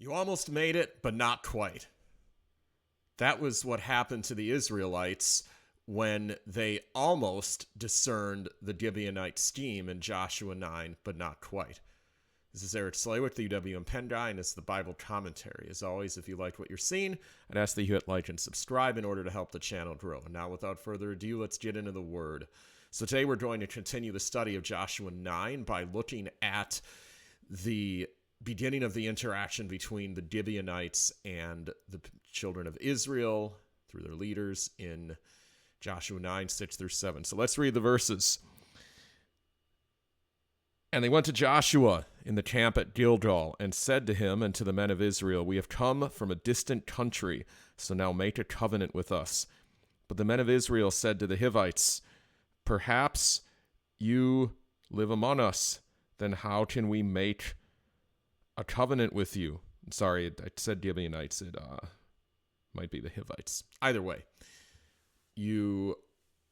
You almost made it, but not quite. That was what happened to the Israelites when they almost discerned the Gibeonite scheme in Joshua 9, but not quite. This is Eric Slawick, the UWM Pen Guy, and it's the Bible Commentary. As always, if you liked what you're seeing, I'd ask that you hit like and subscribe in order to help the channel grow. And now, without further ado, let's get into the Word. So today we're going to continue the study of Joshua 9 by looking at the beginning of the interaction between the Gibeonites and the children of Israel through their leaders in Joshua 9, 6 through 7. So let's read the verses. And they went to Joshua in the camp at Gilgal and said to him and to the men of Israel, "We have come from a distant country, so now make a covenant with us." But the men of Israel said to the Hivites, "Perhaps you live among us, then how can we make a covenant with you?" Sorry, I said Gibeonites. It might be the Hivites. Either way, you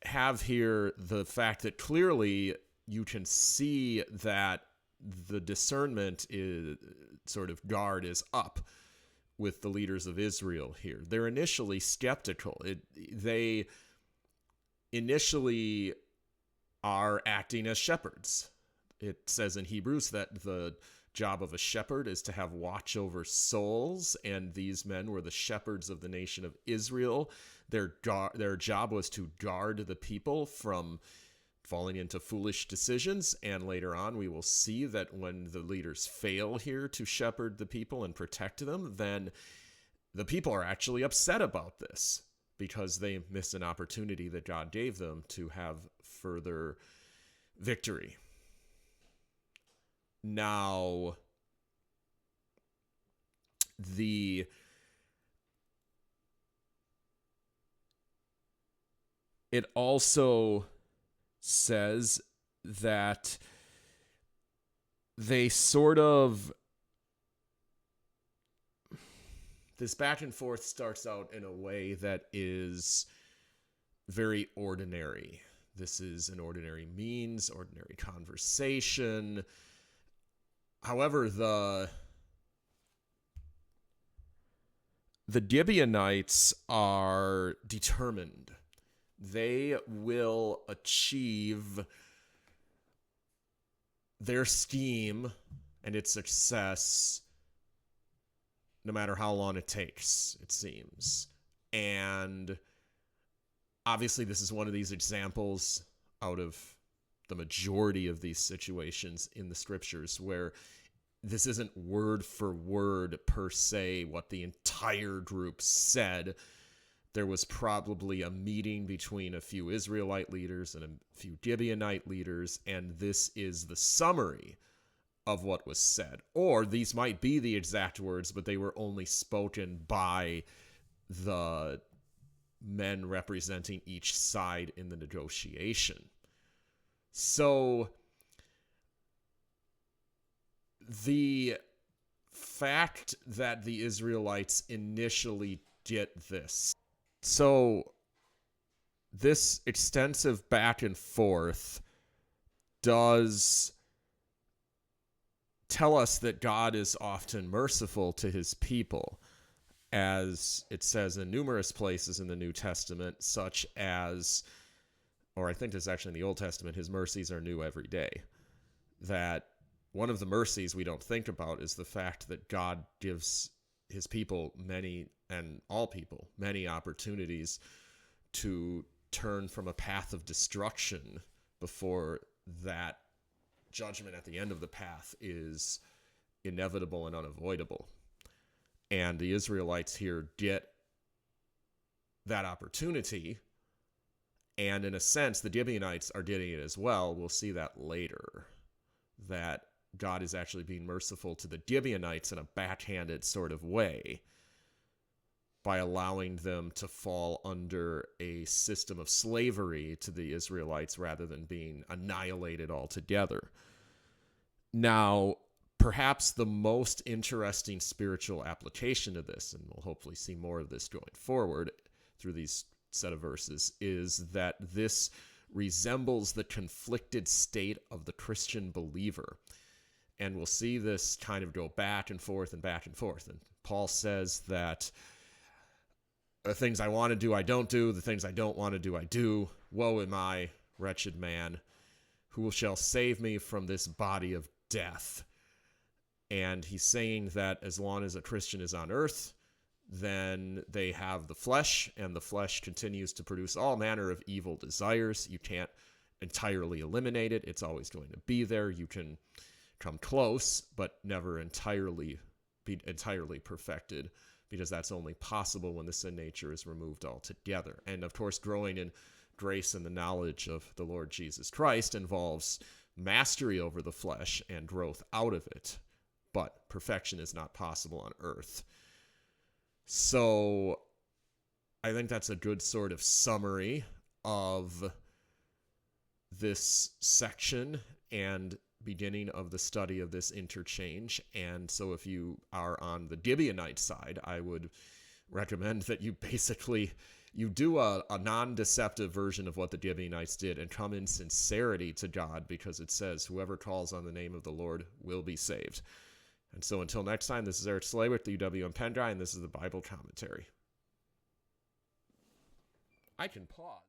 have here the fact that clearly you can see that the discernment is sort of guard is up with the leaders of Israel here. They're initially skeptical. They initially are acting as shepherds. It says in Hebrews that the job of a shepherd is to have watch over souls, and these men were the shepherds of the nation of Israel. Their job was to guard the people from falling into foolish decisions, and later on we will see that when the leaders fail here to shepherd the people and protect them, then the people are actually upset about this because they miss an opportunity that God gave them to have further victory. Now, it also says that they sort of, this back and forth starts out in a way that is very ordinary. This is an ordinary means, ordinary conversation. However, the Gibeonites are determined. They will achieve their scheme and its success no matter how long it takes, it seems. And obviously this is one of these examples out of the majority of these situations in the scriptures where this isn't word for word per se what the entire group said. There was probably a meeting between a few Israelite leaders and a few Gibeonite leaders, and this is the summary of what was said. Or these might be the exact words, but they were only spoken by the men representing each side in the negotiation. So the fact that the Israelites initially get this, so this extensive back and forth does tell us that God is often merciful to his people, as it says in numerous places in the New Testament, such as, or I think it's actually in the Old Testament, his mercies are new every day. That one of the mercies we don't think about is the fact that God gives his people many, and all people, many opportunities to turn from a path of destruction before that judgment at the end of the path is inevitable and unavoidable. And the Israelites here get that opportunity, and in a sense, the Gibeonites are getting it as well. We'll see that later, that God is actually being merciful to the Gibeonites in a backhanded sort of way by allowing them to fall under a system of slavery to the Israelites rather than being annihilated altogether. Now, perhaps the most interesting spiritual application of this, and we'll hopefully see more of this going forward through these set of verses, is that this resembles the conflicted state of the Christian believer. And we'll see this kind of go back and forth and back and forth. And Paul says that the things I want to do, I don't do. The things I don't want to do, I do. Woe am I, wretched man. Who shall save me from this body of death? And he's saying that as long as a Christian is on earth, then they have the flesh, and the flesh continues to produce all manner of evil desires. You can't entirely eliminate it. It's always going to be there. You can come close, but never be entirely perfected, because that's only possible when the sin nature is removed altogether. And of course, growing in grace and the knowledge of the Lord Jesus Christ involves mastery over the flesh and growth out of it, but perfection is not possible on earth. So I think that's a good sort of summary of this section and beginning of the study of this interchange. And so if you are on the Gibeonite side, I would recommend that you do a non-deceptive version of what the Gibeonites did and come in sincerity to God, because it says whoever calls on the name of the Lord will be saved. And so until next time, this is Eric Slay with the UWM Pendry, and this is the Bible Commentary. I can pause.